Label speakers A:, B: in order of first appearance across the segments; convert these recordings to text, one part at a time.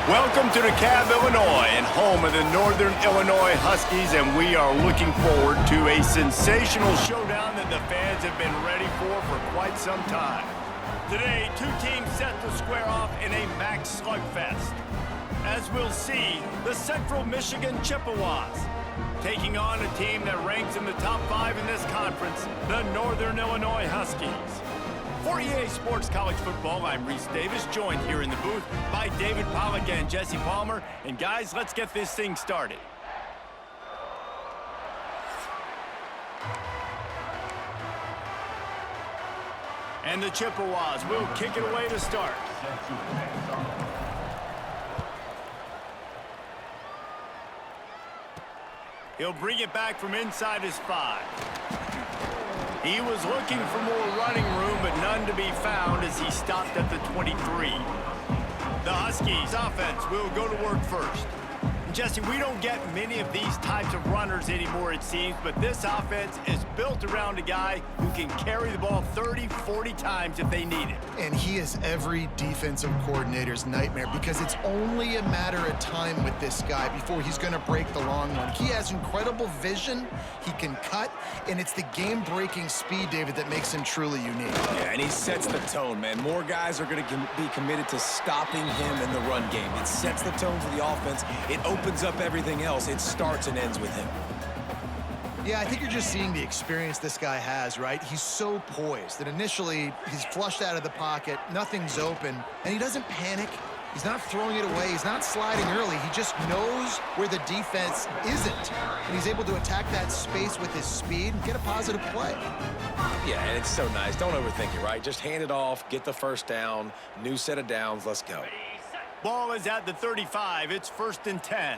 A: Welcome to DeKalb, Illinois, and home of the Northern Illinois Huskies, and we are looking forward to a sensational showdown that the fans have been ready for quite some time. Today, two teams set to square off in a MAC slugfest. As we'll see, the Central Michigan Chippewas taking on a team that ranks in the top 5 in this conference, the Northern Illinois Huskies. For EA Sports College Football, I'm Reese Davis, joined here in the booth by David Pollack and Jesse Palmer. And guys, let's get this thing started. And the Chippewas will kick it away to start. He'll bring it back from inside his 5. He was looking for more running room, but none to be found as he stopped at the 23. The Huskies offense will go to work first. Jesse, we don't get many of these types of runners anymore, it seems, but this offense is built around a guy who can carry the ball 30, 40 times if they need it.
B: And he is every defensive coordinator's nightmare because it's only a matter of time with this guy before he's going to break the long one. He has incredible vision, he can cut, and it's the game-breaking speed, David, that makes him truly unique.
C: Yeah, and he sets the tone, man. More guys are going to be committed to stopping him in the run game. It sets the tone for the offense. It opens up everything else. It starts and ends with him.
B: Yeah, I think you're just seeing the experience this guy has, right? He's so poised that initially he's flushed out of the pocket, nothing's open, and he doesn't panic. He's not throwing it away. He's not sliding early. He just knows where the defense isn't, and he's able to attack that space with his speed and get a positive play.
C: Yeah, and it's so nice. Don't overthink it, right? Just hand it off, get the first down, new set of downs, let's go.
A: Ball is at the 35. It's 1st and 10.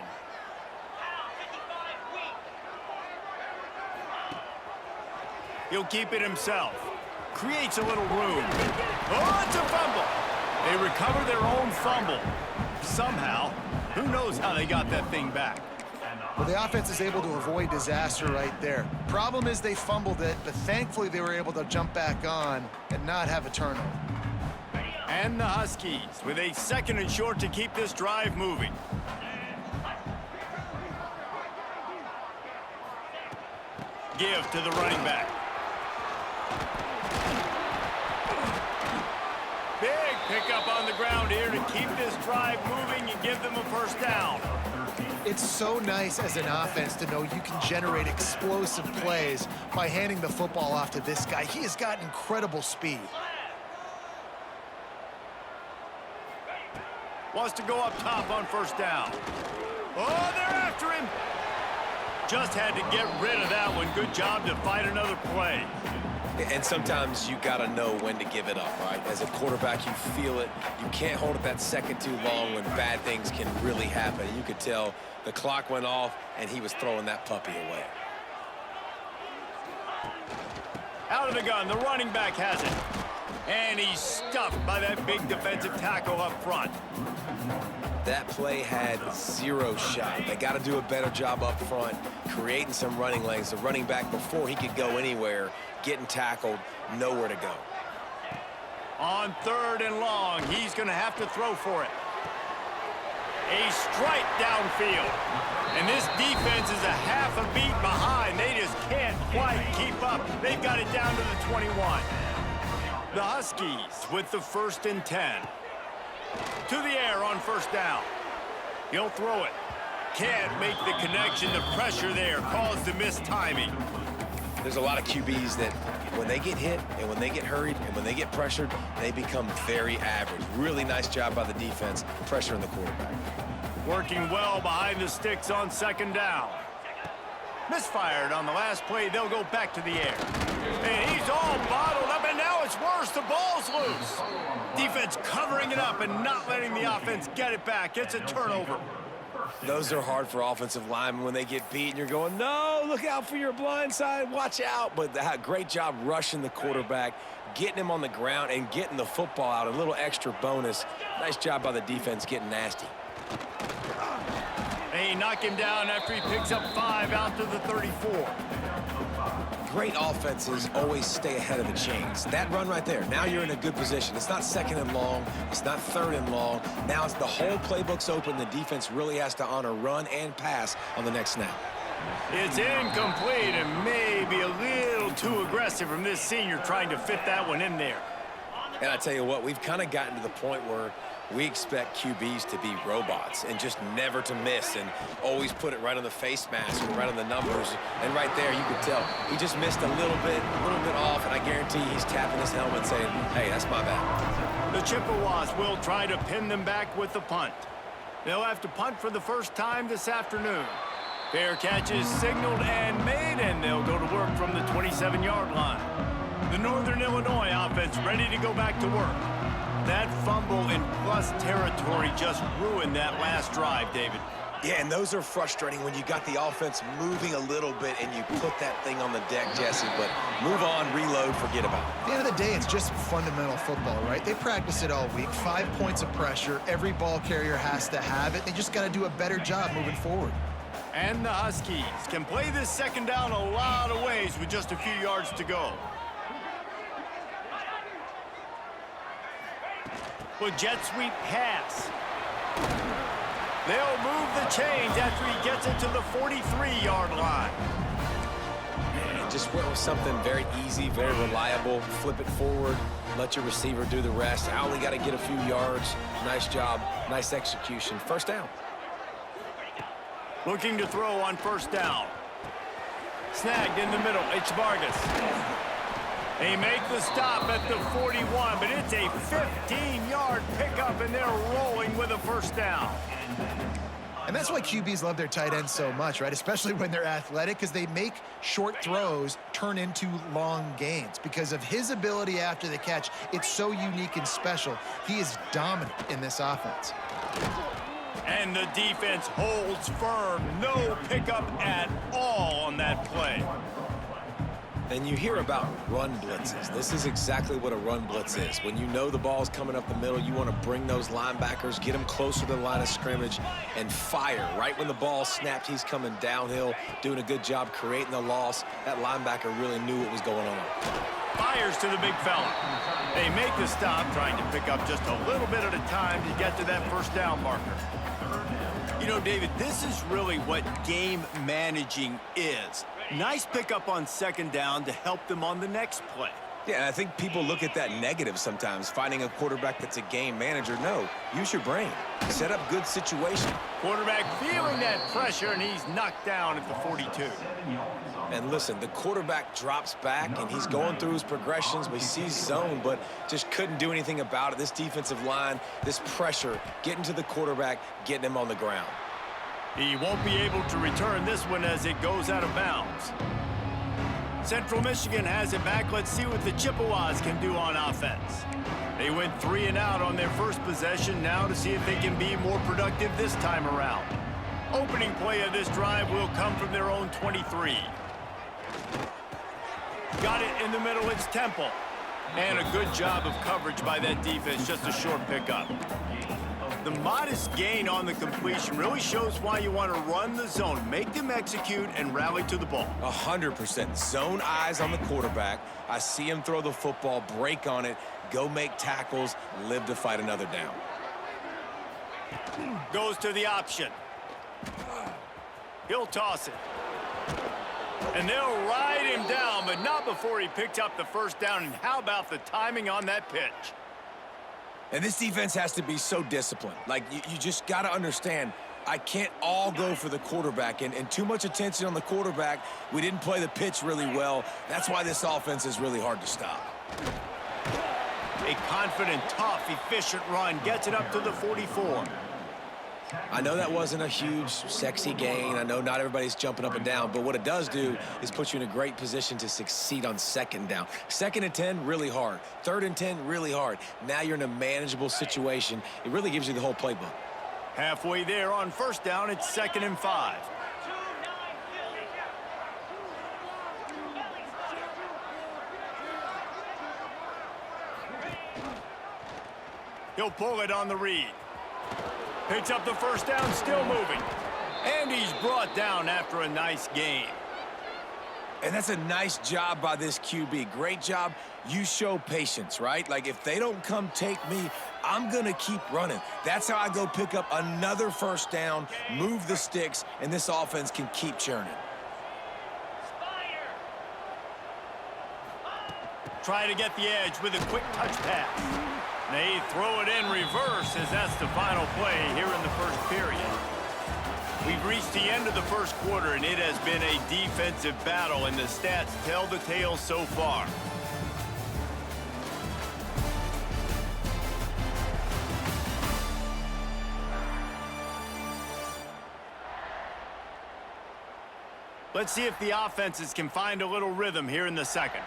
A: He'll keep it himself. Creates a little room. Oh, it's a fumble. They recover their own fumble. Somehow. Who knows how they got that thing back?
B: Well, the offense is able to avoid disaster right there. Problem is they fumbled it, but thankfully they were able to jump back on and not have a turnover.
A: And the Huskies with a 2nd and short to keep this drive moving. Give to the running back. Big pickup on the ground here to keep this drive moving and give them a 1st down.
B: It's so nice as an offense to know you can generate explosive plays by handing the football off to this guy. He has got incredible speed.
A: Wants to go up top on 1st down. Oh, they're after him. Just had to get rid of that one. Good job to fight another play.
C: And sometimes you got to know when to give it up, right? As a quarterback, you feel it. You can't hold it that second too long when bad things can really happen. You could tell the clock went off, and he was throwing that puppy away.
A: Out of the gun, the running back has it. And he's stuffed by that big defensive tackle up front.
C: That play had 0 shot. They got to do a better job up front, creating some running lanes. The running back, before he could go anywhere, getting tackled, nowhere to go.
A: On 3rd and long, he's going to have to throw for it. A strike downfield. And this defense is a half a beat behind. They just can't quite keep up. They've got it down to the 21. The Huskies with the 1st and 10. To the air on 1st down. He'll throw it. Can't make the connection. The pressure there caused the missed timing.
C: There's a lot of QBs that when they get hit and when they get hurried and when they get pressured, they become very average. Really nice job by the defense, pressuring the quarterback.
A: Working well behind the sticks on 2nd down. Misfired on the last play. They'll go back to the air. And he's all bottled up, and now it's worse. The ball's loose. Defense covering it up and not letting the offense get it back. It's a turnover.
C: Those are hard for offensive linemen when they get beat, and you're going, no, look out for your blind side, watch out. But great job rushing the quarterback, getting him on the ground, and getting the football out. A little extra bonus. Nice job by the defense getting nasty.
A: They knock him down after he picks up 5 out to the 34.
C: great offenses always stay ahead of the chains. That run right there, now you're in a good position. It's not second and long. It's not third and long. Now it's the whole playbook's open. The defense really has to honor run and pass on the next snap.
A: It's incomplete and maybe a little too aggressive from this senior trying to fit that one in there.
C: And I tell you what, we've kind of gotten to the point where we expect QBs to be robots and just never to miss and always put it right on the face mask or right on the numbers. And right there, you could tell he just missed a little bit off, and I guarantee he's tapping his helmet saying, hey, that's my bad.
A: The Chippewas will try to pin them back with the punt. They'll have to punt for the first time this afternoon. Fair catch is signaled and made, and they'll go to work from the 27-yard line. The Northern Illinois offense ready to go back to work. That fumble in plus territory just ruined that last drive, David.
C: Yeah, and those are frustrating when you got the offense moving a little bit and you put that thing on the deck, Jesse. But move on, reload, forget about it.
B: At the end of the day, it's just fundamental football, right? They practice it all week. 5 points of pressure. Every ball carrier has to have it. They just got to do a better job moving forward.
A: And the Huskies can play this second down a lot of ways with just a few yards to go. With jet sweep pass. They'll move the chains after he gets it to the 43-yard line.
C: Man, just went with something very easy, very reliable. Flip it forward, let your receiver do the rest. I only got to get a few yards. Nice job, nice execution. First down.
A: Looking to throw on first down. Snagged in the middle, it's Vargas. They make the stop at the 41, but it's a 15-yard pickup, and they're rolling with a first down.
B: And that's why QBs love their tight ends so much, right? Especially when they're athletic, because they make short throws turn into long gains. Because of his ability after the catch, it's so unique and special. He is dominant in this offense.
A: And the defense holds firm. No pickup at all on that play.
C: And you hear about run blitzes. This is exactly what a run blitz is. When you know the ball's coming up the middle, you want to bring those linebackers, get them closer to the line of scrimmage, and fire. Right when the ball snapped, he's coming downhill, doing a good job creating the loss. That linebacker really knew what was going on.
A: Fires to the big fella. They make the stop, trying to pick up just a little bit at a time to get to that first down marker. You know, David, this is really what game managing is. Nice pickup on second down to help them on the next play.
C: Yeah, I think people look at that negative sometimes, finding a quarterback that's a game manager. No, use your brain. Set up good situation.
A: Quarterback feeling that pressure, and he's knocked down at the 42.
C: And listen, the quarterback drops back, and he's going through his progressions. We see zone, but just couldn't do anything about it. This defensive line, this pressure, getting to the quarterback, getting him on the ground.
A: He won't be able to return this one as it goes out of bounds. Central Michigan has it back. Let's see what the Chippewas can do on offense. They went 3 and out on their first possession. Now to see if they can be more productive this time around. Opening play of this drive will come from their own 23. Got it in the middle. It's Temple. And a good job of coverage by that defense. Just a short pickup. The modest gain on the completion really shows why you want to run the zone. Make them execute and rally to the ball.
C: 100%. Zone eyes on the quarterback. I see him throw the football, break on it, go make tackles, live to fight another down.
A: Goes to the option. He'll toss it. And they'll ride him down, but not before he picked up the first down. And how about the timing on that pitch?
C: And this defense has to be so disciplined. Like, you just got to understand, I can't all go for the quarterback. And too much attention on the quarterback. We didn't play the pitch really well. That's why this offense is really hard to stop.
A: A confident, tough, efficient run. Gets it up to the 44.
C: I know that wasn't a huge, sexy gain. I know not everybody's jumping up and down, but what it does do is put you in a great position to succeed on second down. Second and 10, really hard. Third and 10, really hard. Now you're in a manageable situation. It really gives you the whole playbook.
A: Halfway there on first down, it's 2nd and 5. He'll pull it on the read. Picks up the first down, still moving. And he's brought down after a nice gain.
C: And that's a nice job by this QB. Great job. You show patience, right? Like, if they don't come take me, I'm going to keep running. That's how I go pick up another first down, move the sticks, and this offense can keep churning.
A: Try to get the edge with a quick touch pass. They throw it in reverse as that's the final play here in the first period. We've reached the end of the first quarter, and it has been a defensive battle, and the stats tell the tale so far. Let's see if the offenses can find a little rhythm here in the second.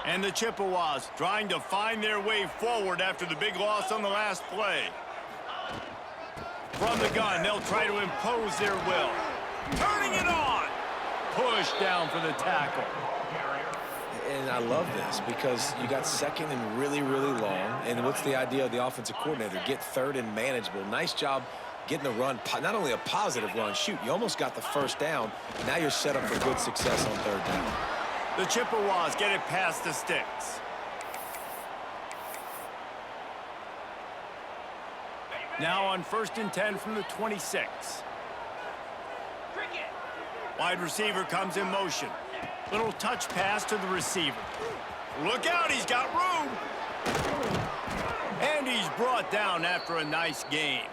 A: And the Chippewas trying to find their way forward after the big loss on the last play. From the gun, they'll try to impose their will. Turning it on! Push down for the tackle.
C: And I love this because you got second and really, really long. And what's the idea of the offensive coordinator? Get third and manageable. Nice job getting the run. Not only a positive run, shoot, you almost got the first down. Now you're set up for good success on third down.
A: The Chippewas get it past the sticks. Now on 1st and 10 from the 26. Wide receiver comes in motion. Little touch pass to the receiver. Look out, he's got room. And he's brought down after a nice gain.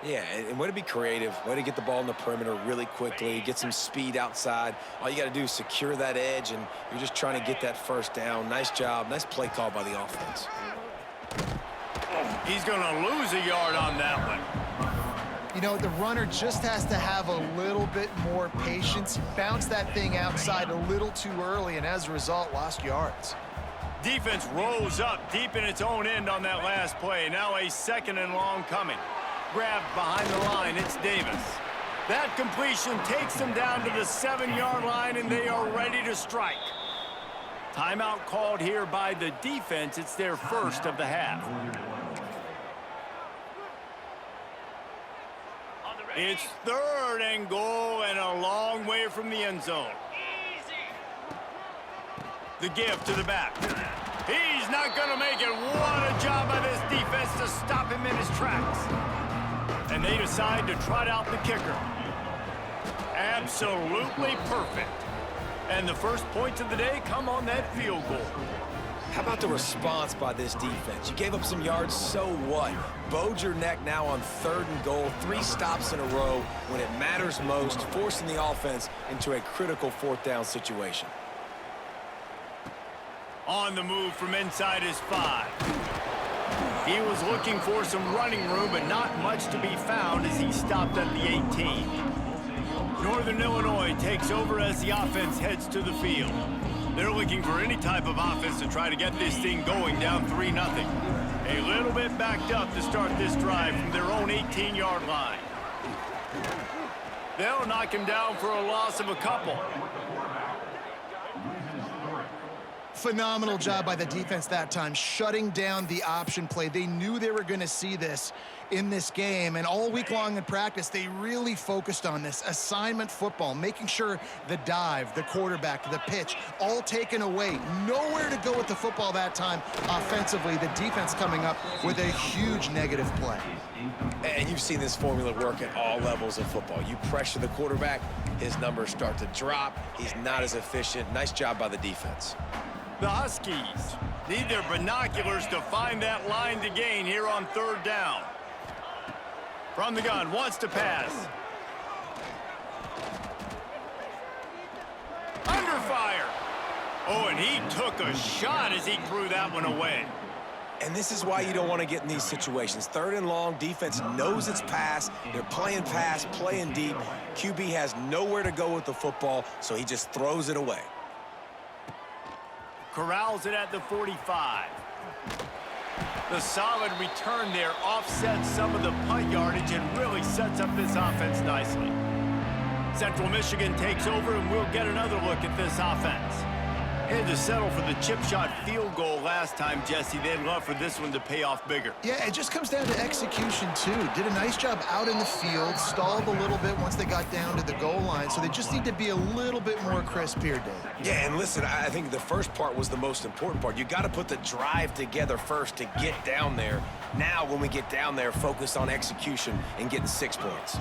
C: Yeah, and way to be creative, way to get the ball in the perimeter really quickly, get some speed outside. All you got to do is secure that edge, and you're just trying to get that first down. Nice job, nice play call by the offense.
A: He's going to lose a yard on that one.
B: You know, the runner just has to have a little bit more patience. Bounce that thing outside a little too early, and as a result, lost yards.
A: Defense rolls up deep in its own end on that last play. Now a 2nd and long coming. Grabbed behind the line, it's Davis. That completion takes them down to the 7-yard line, and they are ready to strike. Timeout called here by the defense. It's their first of the half. It's 3rd and goal and a long way from the end zone. The give to the back. He's not going to make it. What a job by this defense to stop him in his tracks. And they decide to trot out the kicker. Absolutely perfect. And the first points of the day come on that field goal.
C: How about the response by this defense? You gave up some yards, so what? Bowed your neck now on 3rd and goal, 3 stops in a row when it matters most, forcing the offense into a critical 4th down situation.
A: On the move from inside his 5. He was looking for some running room, but not much to be found as he stopped at the 18. Northern Illinois takes over as the offense heads to the field. They're looking for any type of offense to try to get this thing going down 3-0. A little bit backed up to start this drive from their own 18-yard line. They'll knock him down for a loss of a couple.
B: Phenomenal job by the defense that time, shutting down the option play. They knew they were going to see this in this game, and all week long in practice, they really focused on this assignment football, making sure the dive, the quarterback, the pitch, all taken away. Nowhere to go with the football that time offensively. The defense coming up with a huge negative play.
C: And you've seen this formula work at all levels of football. You pressure the quarterback, his numbers start to drop. He's not as efficient. Nice job by the defense.
A: The Huskies need their binoculars to find that line to gain here on 3rd down. From the gun, wants to pass. Under fire. Oh, and he took a shot as he threw that one away.
C: And this is why you don't want to get in these situations. 3rd and long, defense knows it's pass. They're playing pass, playing deep. QB has nowhere to go with the football, so he just throws it away.
A: Corrals it at the 45. The solid return there offsets some of the punt yardage and really sets up this offense nicely. Central Michigan takes over, and we'll get another look at this offense. Had to settle for the chip shot field goal last time, Jesse. They'd love for this one to pay off bigger.
B: Yeah, it just comes down to execution, too. Did a nice job out in the field, stalled a little bit once they got down to the goal line, so they just need to be a little bit more crisp here, Dave.
C: Yeah, and listen, I think the first part was the most important part. You got to put the drive together first to get down there. Now, when we get down there, focus on execution and getting 6 points.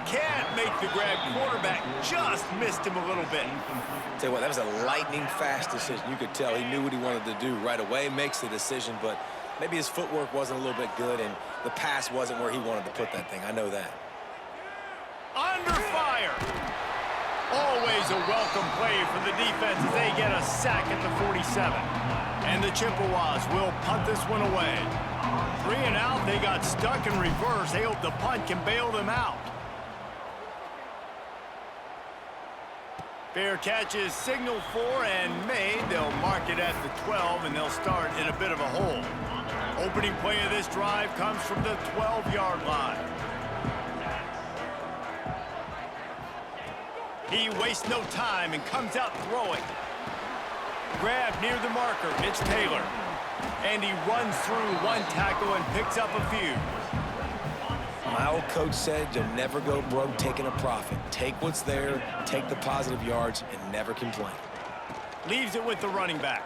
A: Can't make the grab. Quarterback just missed him a little bit.
C: Tell you what, that was a lightning-fast decision. You could tell he knew what he wanted to do right away, makes the decision, but maybe his footwork wasn't a little bit good, and the pass wasn't where he wanted to put that thing. I know that.
A: Under fire. Always a welcome play for the defense as they get a sack at the 47. And the Chippewas will punt this one away. 3 and out, they got stuck in reverse. They hope the punt can bail them out. Fair catch is signaled for and made. They'll mark it at the 12, and they'll start in a bit of a hole. Opening play of this drive comes from the 12-yard line. He wastes no time and comes out throwing. Grab near the marker. It's Taylor. And he runs through one tackle and picks up a few.
C: My old coach said you'll never go broke taking a profit. Take what's there, take the positive yards, and never complain.
A: Leaves it with the running back.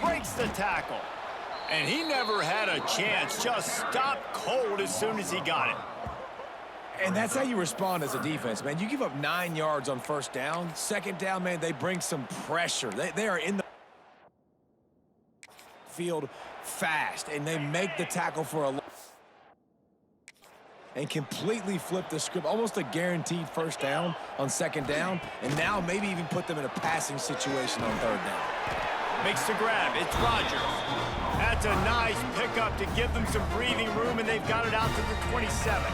A: Breaks the tackle. And he never had a chance. Just stopped cold as soon as he got it.
C: And that's how you respond as a defense, man. You give up 9 yards on first down. Second down, man, they bring some pressure. They are in the field fast, and they make the tackle for a and completely flip the script, almost a guaranteed first down on second down, and now maybe even put them in a passing situation on third down.
A: Makes the grab. It's Rogers. That's a nice pickup to give them some breathing room, and they've got it out to the 27.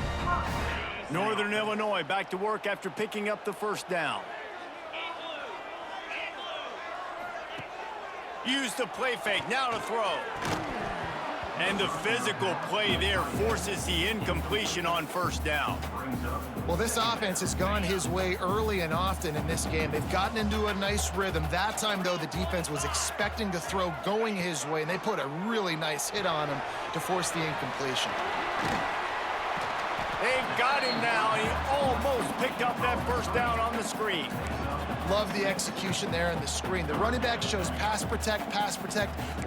A: Northern Illinois back to work after picking up the first down. Use the play fake. Now to throw. And the physical play there forces the incompletion on first down.
B: Well, this offense has gone his way early and often in this game. They've gotten into a nice rhythm. That time, though, the defense was expecting to throw going his way, and they put a really nice hit on him to force the incompletion.
A: They've got him now, and he almost picked up that first down on the screen.
B: Love the execution there on the screen. The running back shows pass protect,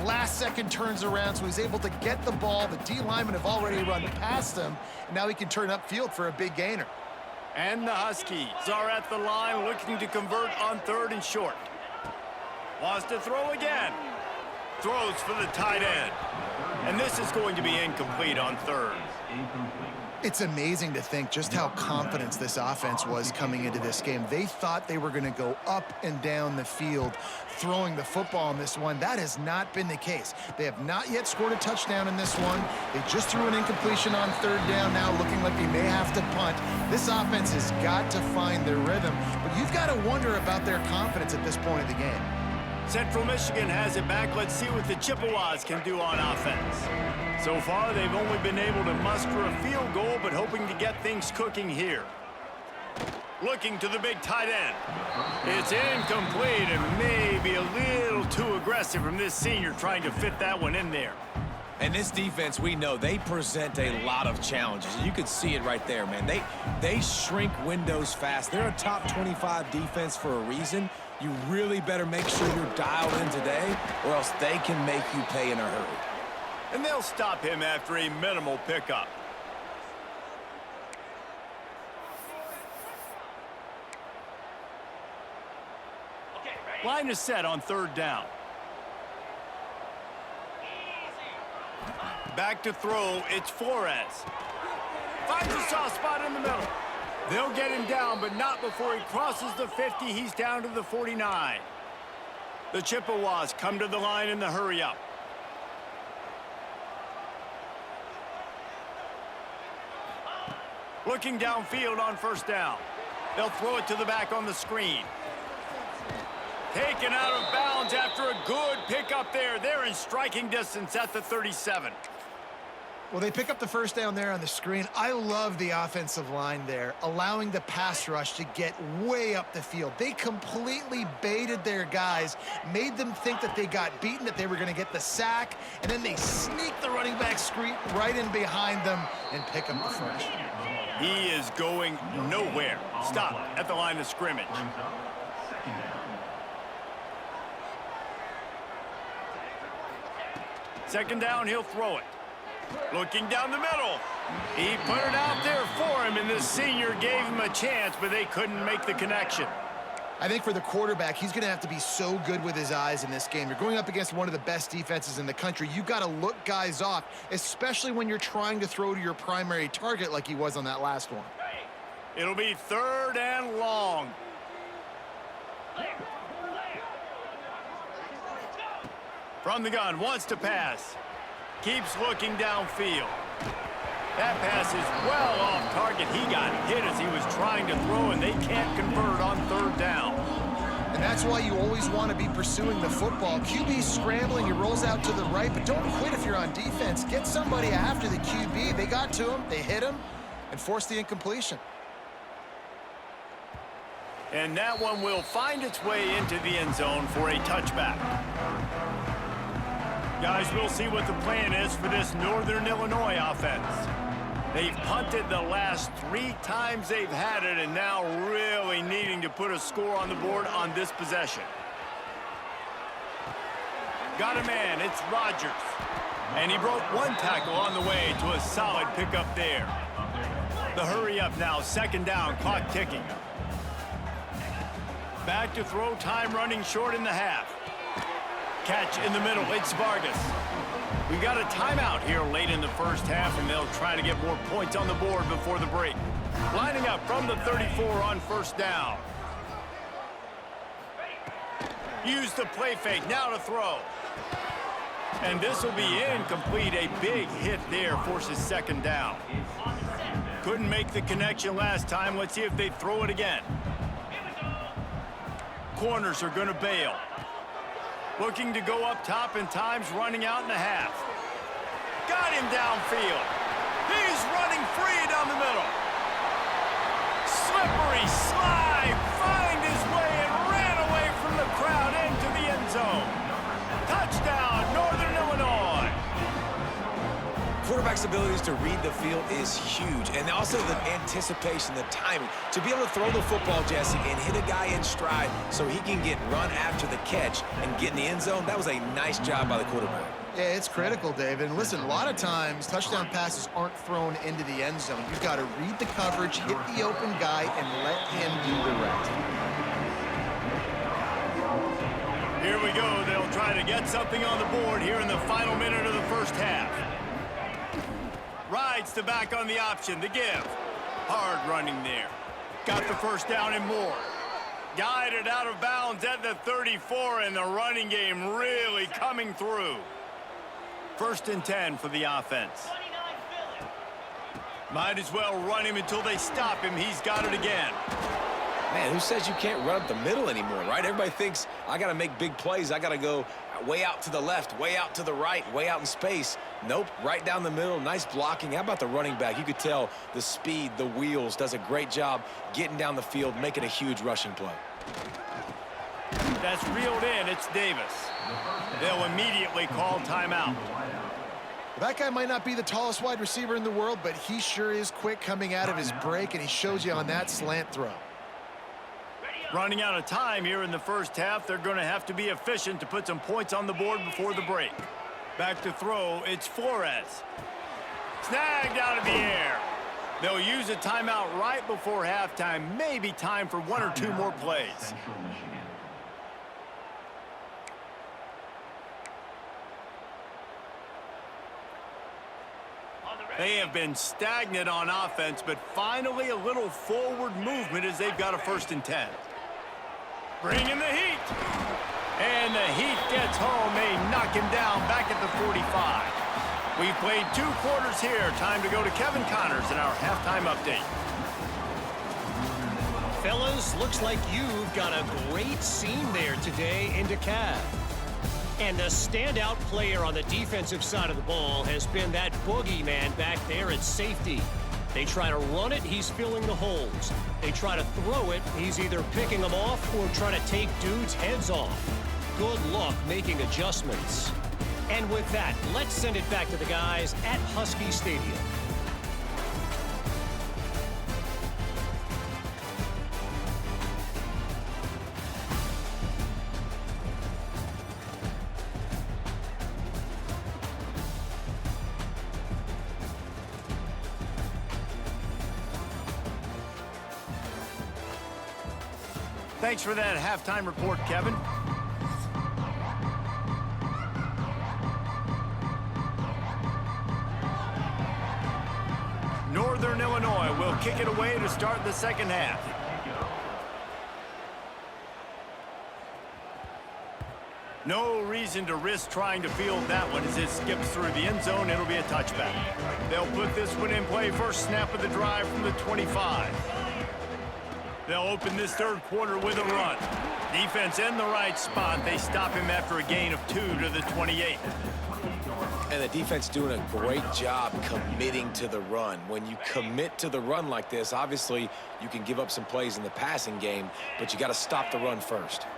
B: last second turns around, so he's able to get the ball. The D linemen have already run past him, and now he can turn upfield for a big gainer.
A: And the Huskies are at the line looking to convert on 3rd and short. Wants to throw again. Throws for the tight end. And this is going to be incomplete on 3rd.
B: It's amazing to think just how confident this offense was coming into this game. They thought they were going to go up and down the field throwing the football in this one. That has not been the case. They have not yet scored a touchdown in this one. They just threw an incompletion on 3rd down now, looking like they may have to punt. This offense has got to find their rhythm, but you've got to wonder about their confidence at this point of the game.
A: Central Michigan has it back. Let's see what the Chippewas can do on offense. So far, they've only been able to muster a field goal, but hoping to get things cooking here. Looking to the big tight end. It's incomplete and maybe a little too aggressive from this senior trying to fit that one in there.
C: And this defense, we know, they present a lot of challenges. You could see it right there, man. They shrink windows fast. They're a top 25 defense for a reason. You really better make sure you're dialed in today, or else they can make you pay in a hurry.
A: And they'll stop him after a minimal pickup. Line is set on 3rd down. Back to throw, it's Flores. Finds a soft spot in the middle. They'll get him down, but not before he crosses the 50. He's down to the 49. The Chippewas come to the line in the hurry-up. Looking downfield on 1st down. They'll throw it to the back on the screen. Taken out of bounds after a good pickup there. They're in striking distance at the 37.
B: Well, they pick up the first down there on the screen. I love the offensive line there, allowing the pass rush to get way up the field. They completely baited their guys, made them think that they got beaten, that they were going to get the sack, and then they sneak the running back screen right in behind them and pick up the first.
A: He is going nowhere. Stop at the line of scrimmage. Second down, he'll throw it. Looking down the middle. He put it out there for him, and the senior gave him a chance, but they couldn't make the connection.
B: I think for the quarterback, he's going to have to be so good with his eyes in this game. You're going up against one of the best defenses in the country. You've got to look guys off, especially when you're trying to throw to your primary target like he was on that last one.
A: It'll be 3rd and long. From the gun, wants to pass. Keeps looking downfield. That pass is well off target. He got hit as he was trying to throw, and they can't convert on 3rd down.
B: And that's why you always want to be pursuing the football. QB's scrambling, he rolls out to the right, but don't quit if you're on defense. Get somebody after the QB. They got to him, they hit him, and forced the incompletion.
A: And that one will find its way into the end zone for a touchback. Guys, we'll see what the plan is for this Northern Illinois offense. They've punted the last 3 times they've had it, and now really needing to put a score on the board on this possession. Got a man, it's Rogers. And he broke 1 tackle on the way to a solid pickup there. The hurry up now, 2nd down, clock ticking. Back to throw, time running short in the half. Catch in the middle, it's Vargas. We got a timeout here late in the first half, and they'll try to get more points on the board before the break. Lining up from the 34 on 1st down. Use the play fake, now to throw. And this will be incomplete. A big hit there forces 2nd down. Couldn't make the connection last time. Let's see if they throw it again. Corners are going to bail. Looking to go up top, and time's running out in the half. Got him downfield. He's running free down the middle. Slippery slide, find his way and ran away from the crowd into the end zone. Touchdown, Northern Illinois.
C: Quarterback's abilities to read the field is huge, and also the anticipation, the timing. To be able to throw the football, Jesse, and hit a guy in stride so he can get run after the catch and get in the end zone, that was a nice job by the quarterback.
B: Yeah, it's critical, David. And listen, a lot of times, touchdown passes aren't thrown into the end zone. You've got to read the coverage, hit the open guy, and let him do the rest.
A: Here we go. They'll try to get something on the board here in the final minute of the first half. Rides the back on the option, the give. Hard running there. Got the first down and more. Guided out of bounds at the 34, and the running game really coming through. 1st and 10 for the offense. Might as well run him until they stop him. He's got it again.
C: Man, who says you can't run up the middle anymore, right? Everybody thinks I got to make big plays. I got to go way out to the left, way out to the right, way out in space. Nope, right down the middle, nice blocking. How about the running back? You could tell the speed, the wheels, does a great job getting down the field, making a huge rushing play.
A: That's reeled in, it's Davis. They'll immediately call timeout.
B: That guy might not be the tallest wide receiver in the world, but he sure is quick coming out of his break, and he shows you on that slant throw.
A: Running out of time here in the first half. They're going to have to be efficient to put some points on the board before the break. Back to throw, it's Flores. Snagged out of the air. They'll use a timeout right before halftime. Maybe time for 1 or 2 more plays. They have been stagnant on offense, but finally a little forward movement as they've got a 1st and 10. Bringing the heat. And the heat gets home. They knock him down back at the 45. We've played 2 quarters here. Time to go to Kevin Connors in our halftime update.
D: Fellas, looks like you've got a great scene there today in DeKalb. And the standout player on the defensive side of the ball has been that boogeyman back there at safety. They try to run it, he's filling the holes. They try to throw it, he's either picking them off or trying to take dudes' heads off. Good luck making adjustments. And with that, let's send it back to the guys at Husky Stadium.
A: Thanks for that halftime report, Kevin. Northern Illinois will kick it away to start the second half. No reason to risk trying to field that one as it skips through the end zone. It'll be a touchback. They'll put this one in play first snap of the drive from the 25. They'll open this third quarter with a run. Defense in the right spot. They stop him after a gain of 2 to the 28.
C: And the defense doing a great job committing to the run. When you commit to the run like this, obviously you can give up some plays in the passing game, but you got to stop the run first.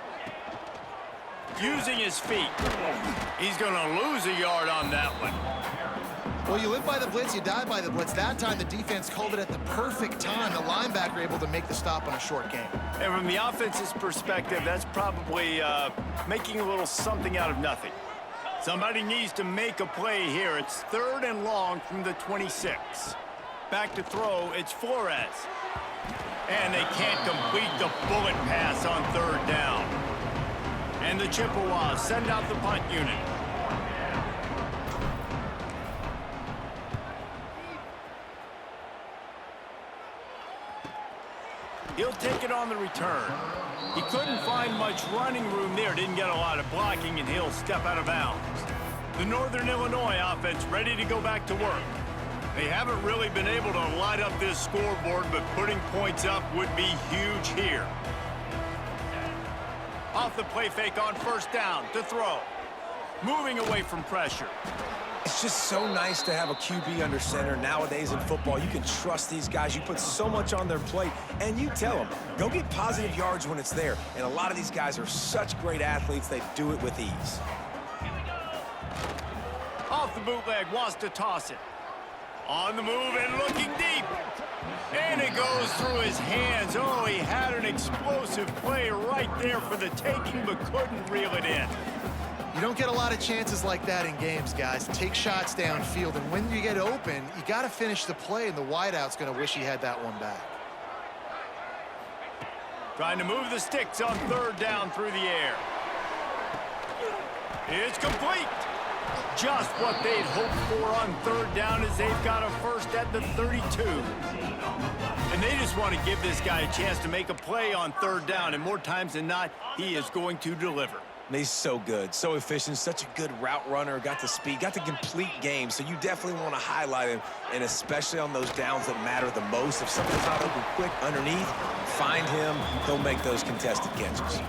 A: Using his feet. He's going to lose a yard on that one.
B: Well, you live by the blitz, you die by the blitz. That time the defense called it at the perfect time. The linebacker able to make the stop on a short gain.
A: And from the offense's perspective, that's probably making a little something out of nothing. Somebody needs to make a play here. It's 3rd and long from the 26. Back to throw, it's Flores. And they can't complete the bullet pass on 3rd down. And the Chippewas send out the punt unit. He'll take it on the return. He couldn't find much running room there, didn't get a lot of blocking, and he'll step out of bounds. The Northern Illinois offense ready to go back to work. They haven't really been able to light up this scoreboard, but putting points up would be huge here. Off the play fake on first down to throw. Moving away from pressure.
C: It's just so nice to have a QB under center. Nowadays in football, you can trust these guys. You put so much on their plate, and you tell them, go get positive yards when it's there. And a lot of these guys are such great athletes, they do it with ease.
A: Off the bootleg, wants to toss it. On the move and looking deep. And it goes through his hands. Oh, he had an explosive play right there for the taking, but couldn't reel it in.
B: You don't get a lot of chances like that in games, guys. Take shots downfield, and when you get open, you got to finish the play, and the wideout's going to wish he had that one back.
A: Trying to move the sticks on 3rd down through the air. It's complete. Just what they'd hoped for on 3rd down as they've got a first at the 32. And they just want to give this guy a chance to make a play on 3rd down, and more times than not, he is going to deliver.
C: He's so good, so efficient, such a good route runner, got the speed, got the complete game, so you definitely want to highlight him, and especially on those downs that matter the most. If something's not open quick underneath, find him, he'll make those contested catches.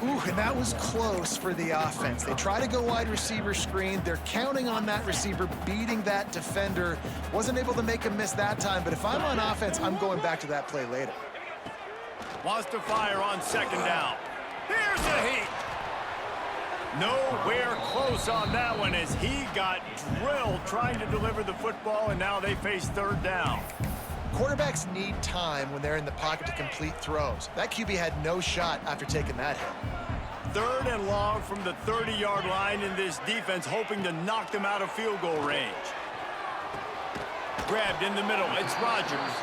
B: Ooh, and that was close for the offense. They try to go wide receiver screen. They're counting on that receiver beating that defender. Wasn't able to make him miss that time, but if I'm on offense, I'm going back to that play later.
A: Wants to fire on 2nd down. Here's a heat. Nowhere close on that one as he got drilled trying to deliver the football, and now they face 3rd down.
B: Quarterbacks need time when they're in the pocket to complete throws. That QB had no shot after taking that hit.
A: 3rd and long from the 30-yard line, in this defense hoping to knock them out of field goal range. Grabbed in the middle, it's Rogers.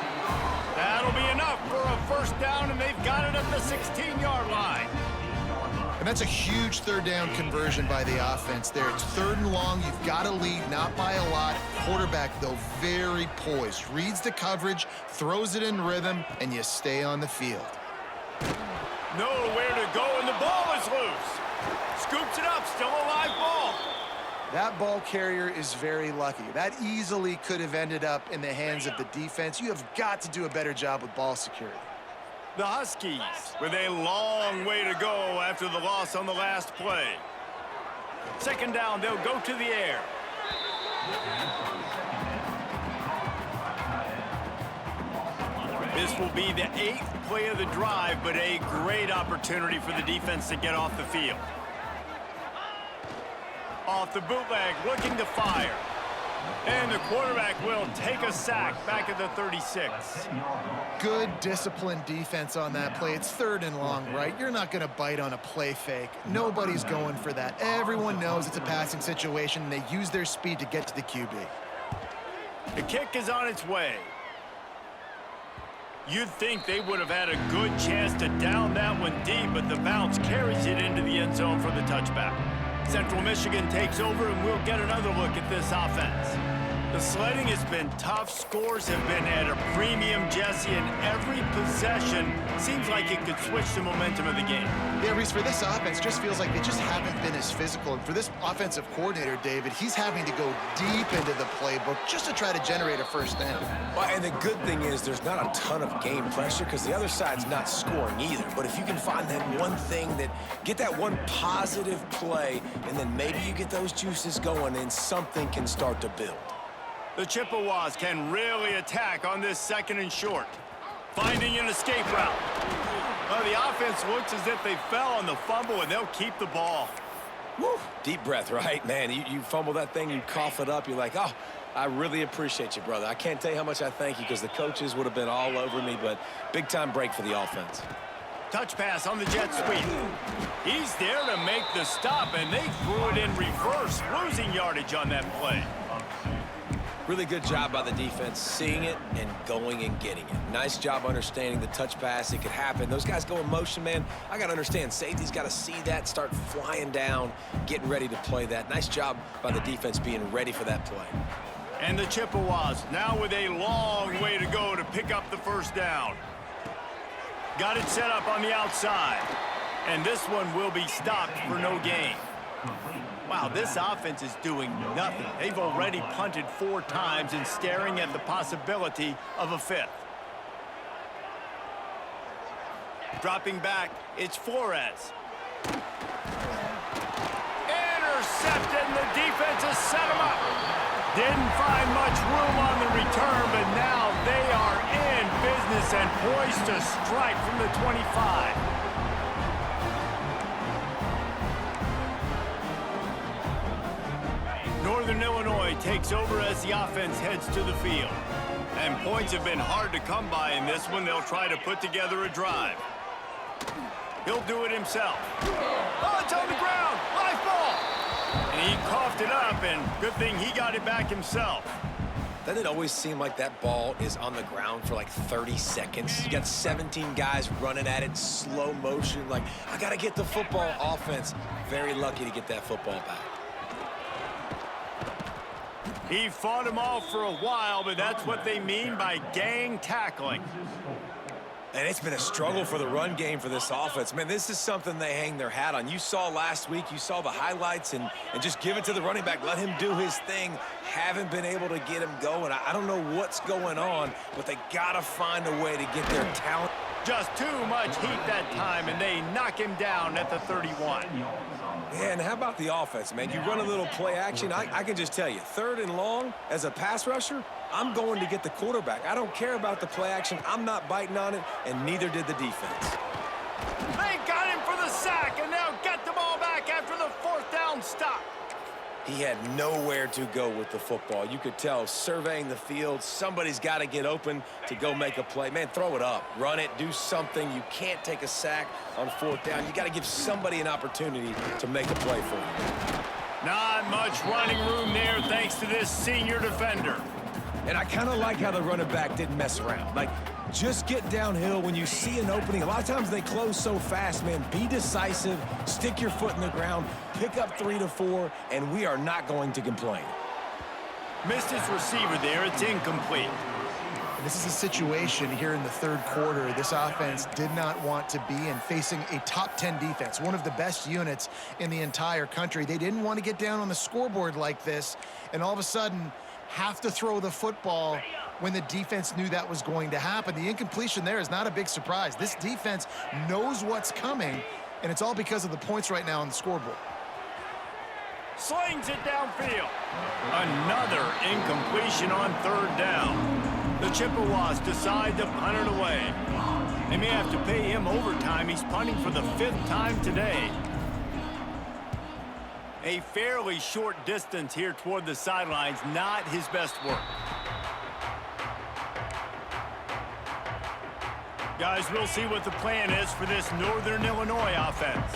A: That'll be enough for a first down, and they've got it at the 16-yard line.
B: And that's a huge 3rd down conversion by the offense there. It's 3rd and long. You've got to lead, not by a lot. Quarterback, though, very poised. Reads the coverage, throws it in rhythm, and you stay on the field.
A: Nowhere to go, and the ball is loose. Scoops it up, still a live ball.
B: That ball carrier is very lucky. That easily could have ended up in the hands of the defense. You have got to do a better job with ball security.
A: The Huskies with a long way to go after the loss on the last play. Second down, they'll go to the air. This will be the 8th play of the drive, but a great opportunity for the defense to get off the field. Off the bootleg, looking to fire. And the quarterback will take a sack back at the 36.
B: Good disciplined defense on that play. It's 3rd and long, right? You're not going to bite on a play fake. Nobody's going for that. Everyone knows it's a passing situation. They use their speed to get to the QB.
A: The kick is on its way. You'd think they would have had a good chance to down that one deep, but the bounce carries it into the end zone for the touchback. Central Michigan takes over, and we'll get another look at this offense. The sledding has been tough. Scores have been at a premium, Jesse, and every possession seems like it could switch the momentum of the game.
B: Yeah, Reese, for this offense, just feels like they just haven't been as physical. And for this offensive coordinator, David, he's having to go deep into the playbook just to try to generate a first down.
C: Well, and the good thing is there's not a ton of game pressure because the other side's not scoring either. But if you can find that one thing get that one positive play, and then maybe you get those juices going and something can start to build.
A: The Chippewas can really attack on this 2nd and short. Finding an escape route. Well, the offense looks as if they fell on the fumble, and they'll keep the ball.
C: Woo. Deep breath, right? Man, you fumble that thing, you cough it up, you're like, oh, I really appreciate you, brother. I can't tell you how much I thank you because the coaches would have been all over me, but big-time break for the offense.
A: Touch pass on the jet sweep. He's there to make the stop, and they threw it in reverse, losing yardage on that play.
C: Really good job by the defense, seeing it and going and getting it. Nice job understanding the touch pass. It could happen. Those guys go in motion, man. I got to understand, safety's got to see that, start flying down, getting ready to play that. Nice job by the defense being ready for that play.
A: And the Chippewas now with a long way to go to pick up the first down. Got it set up on the outside. And this one will be stopped for no gain. Wow, this offense is doing nothing. They've already punted 4 times and staring at the possibility of a 5th. Dropping back, it's Flores. Intercepted, and the defense has set him up. Didn't find much room on the return, but now they are in business and poised to strike from the 25. Northern Illinois takes over as the offense heads to the field. And points have been hard to come by in this one. They'll try to put together a drive. He'll do it himself. Oh, it's on the ground. Live ball. And he coughed it up, and good thing he got it back himself.
C: Doesn't it always seem like that ball is on the ground for like 30 seconds? You got 17 guys running at it, slow motion. Like, I got to get the football. Offense, very lucky to get that football back.
A: He fought him off for a while, but that's what they mean by gang tackling.
C: And it's been a struggle for the run game for this offense. Man, this is something they hang their hat on. You saw last week, you saw the highlights, and just give it to the running back. Let him do his thing. Haven't been able to get him going. I don't know what's going on, but they got to find a way to get their talent.
A: Just too much heat that time, and they knock him down at the 31.
C: Yeah, and how about the offense, man? You run a little play action. I can just tell you, 3rd and long, as a pass rusher, I'm going to get the quarterback. I don't care about the play action. I'm not biting on it, and neither did the defense.
A: They got him for the sack, and they'll get the ball back after the 4th down stop.
C: He had nowhere to go with the football. You could tell, surveying the field, somebody's got to get open to go make a play. Man, throw it up, run it, do something. You can't take a sack on 4th down. You got to give somebody an opportunity to make a play for you.
A: Not much running room there thanks to this senior defender.
C: And I kind of like how the running back didn't mess around. Like, just get downhill when you see an opening. A lot of times they close so fast, man. Be decisive, stick your foot in the ground, pick up 3 to 4, and we are not going to complain.
A: Missed his receiver there. It's incomplete.
B: This is a situation here in the 3rd quarter this offense did not want to be in, facing a top 10 defense, one of the best units in the entire country. They didn't want to get down on the scoreboard like this, and all of a sudden have to throw the football when the defense knew that was going to happen. The incompletion there is not a big surprise. This defense knows what's coming, and it's all because of the points right now on the scoreboard.
A: Slings it downfield. Another incompletion on third down. The Chippewas decide to punt it away. They may have to pay him overtime. He's punting for the 5th time today. A fairly short distance here toward the sidelines, not his best work. Guys, we'll see what the plan is for this Northern Illinois offense.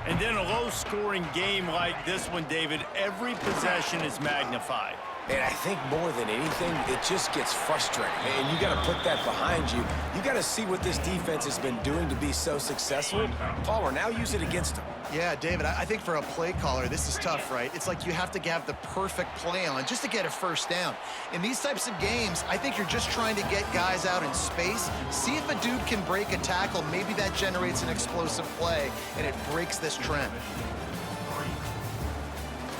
A: And in a low-scoring game like this one, David, every possession is magnified.
C: And I think more than anything, it just gets frustrating. And you got to put that behind you. You got to see what this defense has been doing to be so successful. Palmer, now use it against them.
B: Yeah, David, I think for a play caller, this is tough, right? It's like you have to have the perfect play on just to get a first down. In these types of games, I think you're just trying to get guys out in space, see if a dude can break a tackle. Maybe that generates an explosive play, and it breaks this trend.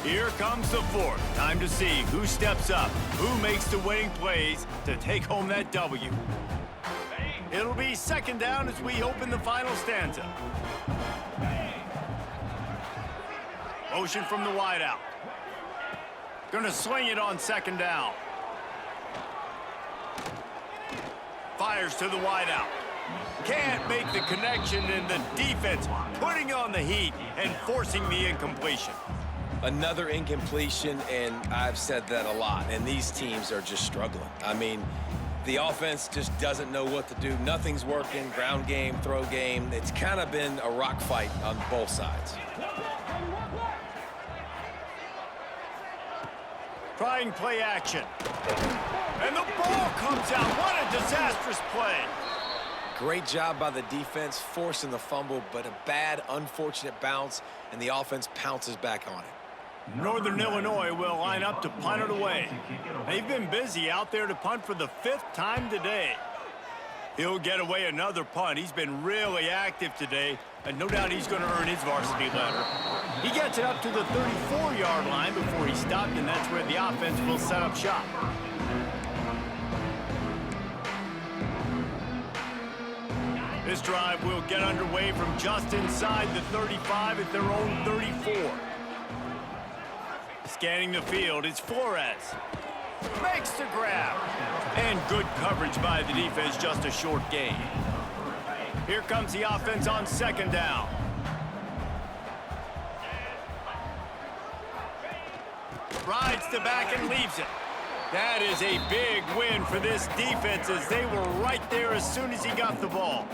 A: Here comes the 4th. Time to see who steps up, who makes the winning plays to take home that W. It'll be 2nd down as we open the final stanza. Motion from the wideout. Gonna swing it on 2nd down. Fires to the wideout. Can't make the connection, and the defense putting on the heat and forcing the incompletion.
C: Another incompletion, and I've said that a lot, and these teams are just struggling. I mean, the offense just doesn't know what to do. Nothing's working, ground game, throw game. It's kind of been a rock fight on both sides.
A: Trying play action. And the ball comes out. What a disastrous play.
C: Great job by the defense, forcing the fumble, but a bad, unfortunate bounce, and the offense pounces back on it.
A: Northern Illinois will line up to punt it away. They've been busy out there to punt for the 5th time today. He'll get away another punt. He's been really active today, and no doubt he's going to earn his varsity letter. He gets it up to the 34-yard line before he stopped, and that's where the offense will set up shop. This drive will get underway from just inside the 35 at their own 34. Scanning the field, it's Flores. Makes the grab. And good coverage by the defense, just a short gain. Here comes the offense on 2nd down. Rides the back and leaves it. That is a big win for this defense as they were right there as soon as he got the ball.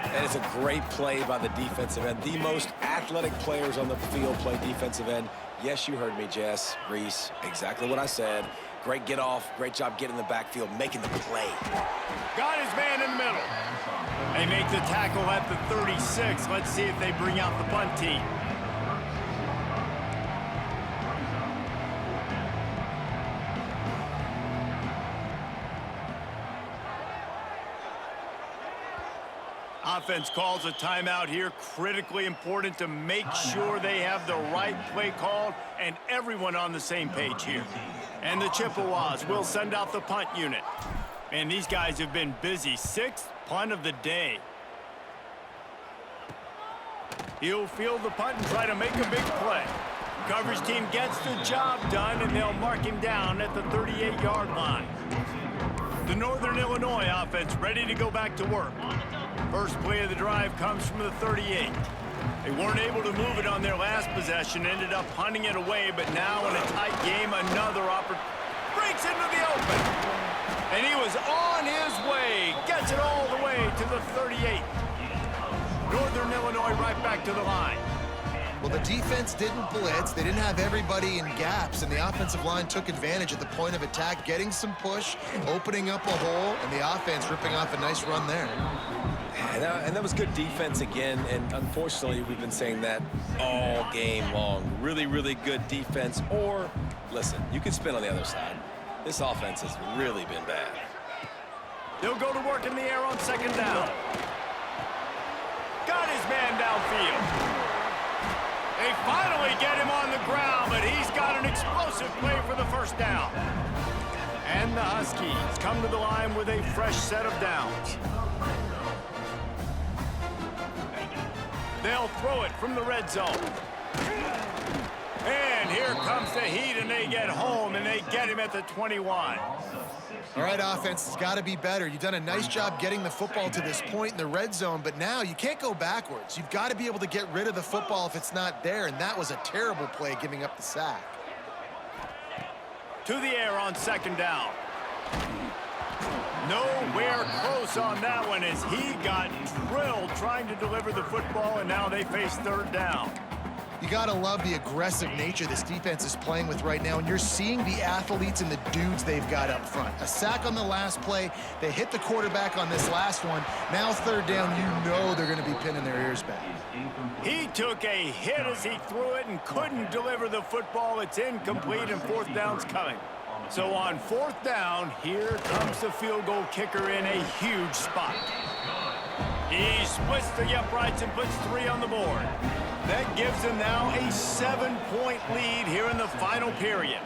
C: And it's a great play by the defensive end. The most athletic players on the field play defensive end. Yes, you heard me, Jess, Reese, exactly what I said. Great get off, great job getting in the backfield, making the play.
A: Got his man in the middle. They make the tackle at the 36. Let's see if they bring out the punt team. Offense calls a timeout here. Critically important to make sure they have the right play called and everyone on the same page here. And the Chippewas will send out the punt unit. And these guys have been busy. 6th punt of the day. He'll field the punt and try to make a big play. Coverage team gets the job done, and they'll mark him down at the 38-yard line. The Northern Illinois offense ready to go back to work. First play of the drive comes from the 38. They weren't able to move it on their last possession, ended up punting it away, but now in a tight game, another opportunity. Breaks into the open. And he was on his way. Gets it all the way to the 38. Northern Illinois right back to the line.
B: Well, the defense didn't blitz. They didn't have everybody in gaps, and the offensive line took advantage at the point of attack, getting some push, opening up a hole, and the offense ripping off a nice run there.
C: And that was good defense again, and unfortunately, we've been saying that all game long. Really, really good defense, or, listen, you can spin on the other side. This offense has really been bad.
A: They'll go to work in the air on 2nd down. Got his man downfield. They finally get him on the ground, but he's got an explosive play for the 1st down. And the Huskies come to the line with a fresh set of downs. They'll throw it from the red zone. comes the heat, and they get home, and they get him at the 21.
B: All right, offense has got to be better. You've done a nice job getting the football to this point in the red zone, but now you can't go backwards. You've got to be able to get rid of the football if it's not there, and that was a terrible play giving up the sack.
A: To the air on second down. Nowhere close on that one as he got drilled trying to deliver the football, and now they face third down.
B: You got to love the aggressive nature this defense is playing with right now, and you're seeing the athletes and the dudes they've got up front. A sack on the last play. They hit the quarterback on this last one. Now third down, you know they're going to be pinning their ears back.
A: He took a hit as he threw it and couldn't deliver the football. It's incomplete, and fourth down's coming. So on fourth down, here comes the field goal kicker in a huge spot. He splits the uprights and puts 3 on the board. That gives them now a 7-point lead here in the final period.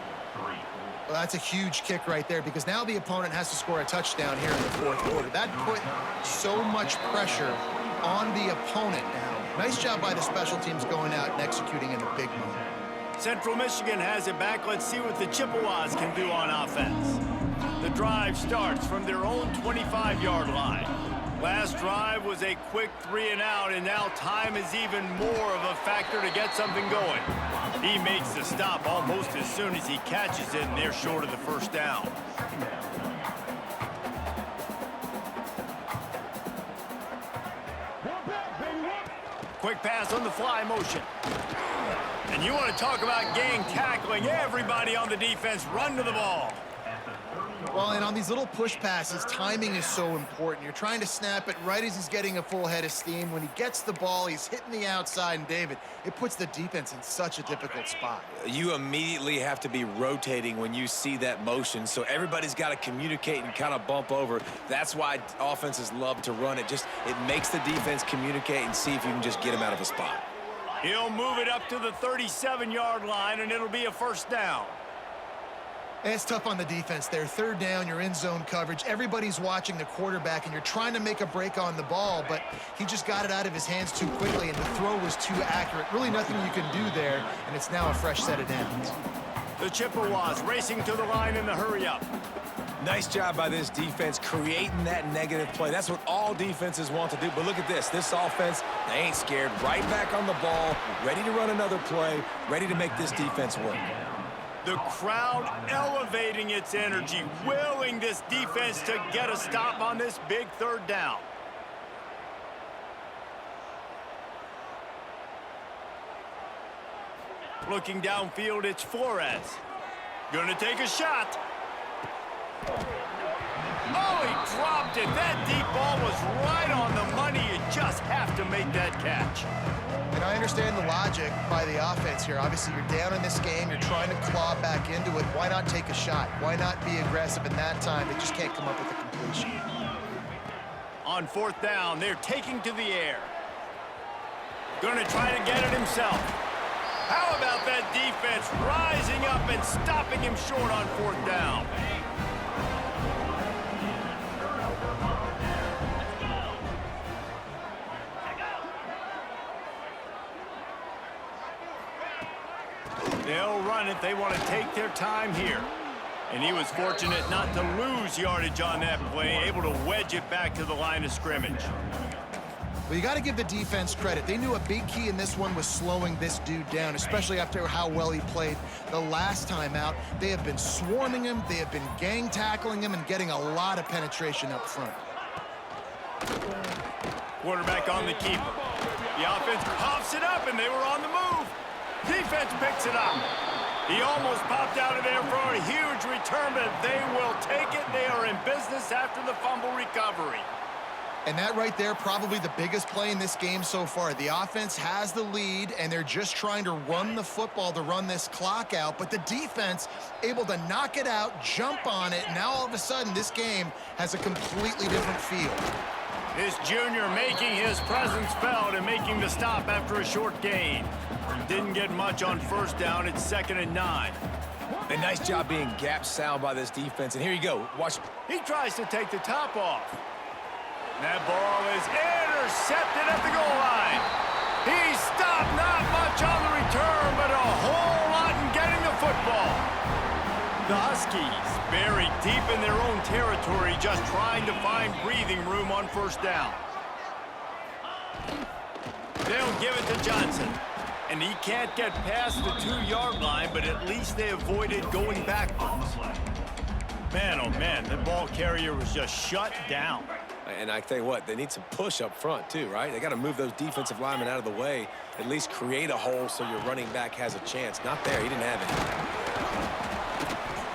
B: Well, that's a huge kick right there because now the opponent has to score a touchdown here in the fourth quarter. That put so much pressure on the opponent now. Nice job by the special teams going out and executing in a big moment.
A: Central Michigan has it back. Let's see what the Chippewas can do on offense. The drive starts from their own 25-yard line. Last drive was a quick 3-and-out, and now time is even more of a factor to get something going. He makes the stop almost as soon as he catches it, and they're short of the first down. Quick pass on the fly motion. And you want to talk about gang tackling. Everybody on the defense run to the ball.
B: Well, and on these little push passes, timing is so important. You're trying to snap it right as he's getting a full head of steam. When he gets the ball, he's hitting the outside, and David, it puts the defense in such a difficult spot.
C: You immediately have to be rotating when you see that motion, so everybody's got to communicate and kind of bump over. That's why offenses love to run it. It makes the defense communicate and see if you can just get him out of a spot.
A: He'll move it up to the 37-yard line, and it'll be a first down.
B: And it's tough on the defense there. Third down, you're in zone coverage. Everybody's watching the quarterback, and you're trying to make a break on the ball, but he just got it out of his hands too quickly, and the throw was too accurate. Really nothing you can do there, and it's now a fresh set of downs.
A: The Chippewas racing to the line in the hurry-up.
C: Nice job by this defense creating that negative play. That's what all defenses want to do. But look at this. This offense, they ain't scared. Right back on the ball, ready to run another play, ready to make this defense work.
A: The crowd elevating its energy, willing this defense to get a stop on this big third down. Looking downfield, it's Flores. Gonna take a shot. Oh, he dropped it. That deep ball was right on the money. You just have to make that catch.
B: And I understand the logic by the offense here. Obviously, you're down in this game. You're trying to claw back into it. Why not take a shot? Why not be aggressive in that time? They just can't come up with a completion.
A: On fourth down, they're taking to the air. Gonna try to get it himself. How about that defense rising up and stopping him short on fourth down? They'll run it. They want to take their time here. And he was fortunate not to lose yardage on that play, able to wedge it back to the line of scrimmage.
B: Well, you got to give the defense credit. They knew a big key in this one was slowing this dude down, especially after how well he played the last time out. They have been swarming him. They have been gang tackling him and getting a lot of penetration up front.
A: Quarterback on the keeper. The offense pops it up, and they were on the move. Defense picks it up. He almost popped out of there for a huge return, but they will take it. They are in business after the fumble recovery.
B: And that right there, probably the biggest play in this game so far. The offense has the lead, and they're just trying to run the football to run this clock out, but the defense able to knock it out, jump on it, and now all of a sudden this game has a completely different feel.
A: This junior making his presence felt and making the stop after a short gain. Didn't get much on first down. It's 2nd and 9.
C: A nice job being gap sound by this defense. And here you go. Watch.
A: He tries to take the top off. That ball is intercepted at the goal line. He stopped, not much on the return, but a whole lot in getting the The Huskies buried deep in their own territory, just trying to find breathing room on first down. They'll give it to Johnson. And he can't get past the 2-yard line, but at least they avoided going backwards. Man, oh man, the ball carrier was just shut down.
C: And I tell you what, they need some push up front too, right? They got to move those defensive linemen out of the way, at least create a hole so your running back has a chance. Not there, he didn't have it.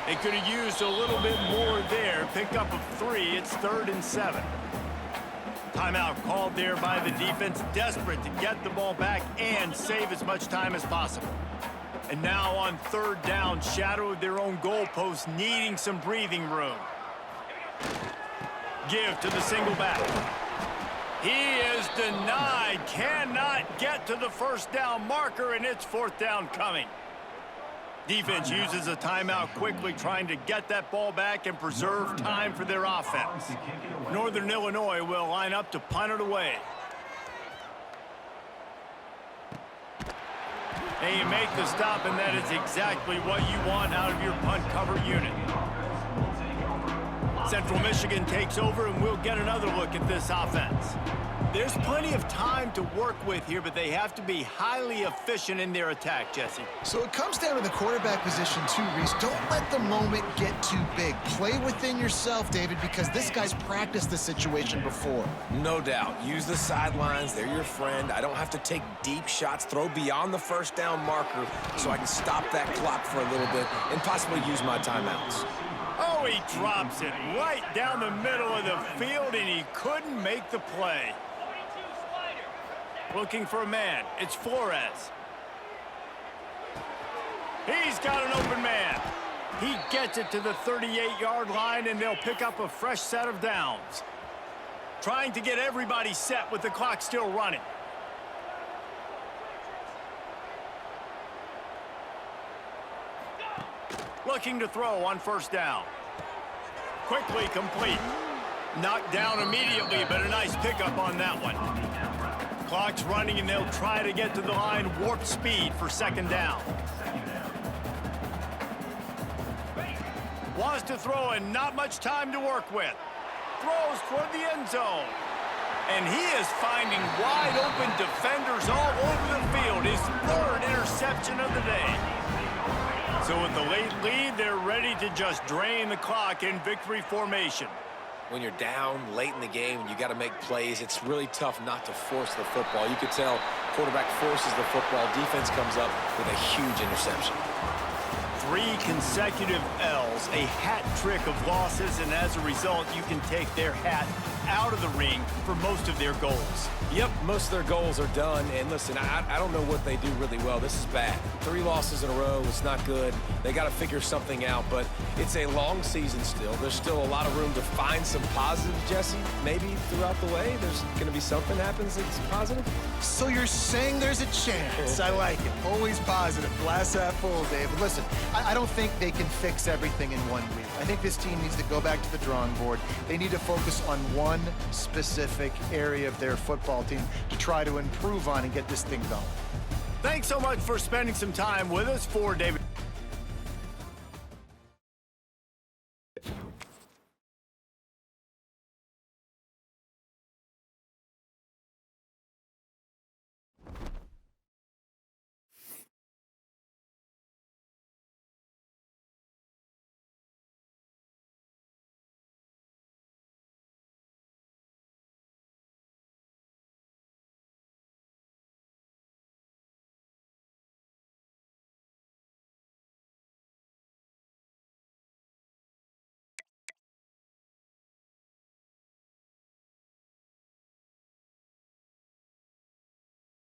A: They could have used a little bit more there. Pick up of 3, it's 3rd and 7. Timeout called there by the defense, desperate to get the ball back and save as much time as possible. And now on 3rd down, shadow of their own goalpost, needing some breathing room. Give to the single back. He is denied, cannot get to the first down marker, and it's 4th down coming. Defense uses a timeout quickly, trying to get that ball back and preserve time for their offense. Northern Illinois will line up to punt it away. And you make the stop, and that is exactly what you want out of your punt cover unit. Central Michigan takes over, and we'll get another look at this offense. There's plenty of time to work with here, but they have to be highly efficient in their attack, Jesse.
B: So it comes down to the quarterback position too, Reese. Don't let the moment get too big. Play within yourself, David, because this guy's practiced the situation before.
C: No doubt. Use the sidelines. They're your friend. I don't have to take deep shots. Throw beyond the first down marker so I can stop that clock for a little bit and possibly use my timeouts.
A: Oh, he drops it right down the middle of the field, and he couldn't make the play. Looking for a man. It's Flores. He's got an open man. He gets it to the 38-yard line, and they'll pick up a fresh set of downs. Trying to get everybody set with the clock still running. Looking to throw on first down. Quickly complete. Knocked down immediately, but a nice pickup on that one. Clock's running, and they'll try to get to the line warp speed for 2nd down. Wants to throw, and not much time to work with. Throws toward the end zone. And he is finding wide open defenders all over the field. His 3rd interception of the day. So with the late lead, they're ready to just drain the clock in victory formation.
C: When you're down late in the game and you got to make plays, it's really tough not to force the football. You could tell quarterback forces the football. Defense comes up with a huge interception.
A: 3 consecutive L's, a hat trick of losses, and as a result, you can take their hat out of the ring for most of their goals.
C: Yep, most of their goals are done. And listen, I don't know what they do really well. This is bad. 3 losses in a row. It's not good. They got to figure something out, but it's a long season still. There's still a lot of room to find some positive, Jesse. Maybe throughout the way, there's going to be something happens that's positive.
B: So you're saying there's a chance. I like it. Always positive. Glass half full, David. Listen, I don't think they can fix everything in 1 week. I think this team needs to go back to the drawing board. They need to focus on one specific area of their football team to try to improve on and get this thing going.
A: Thanks so much for spending some time with us. For David.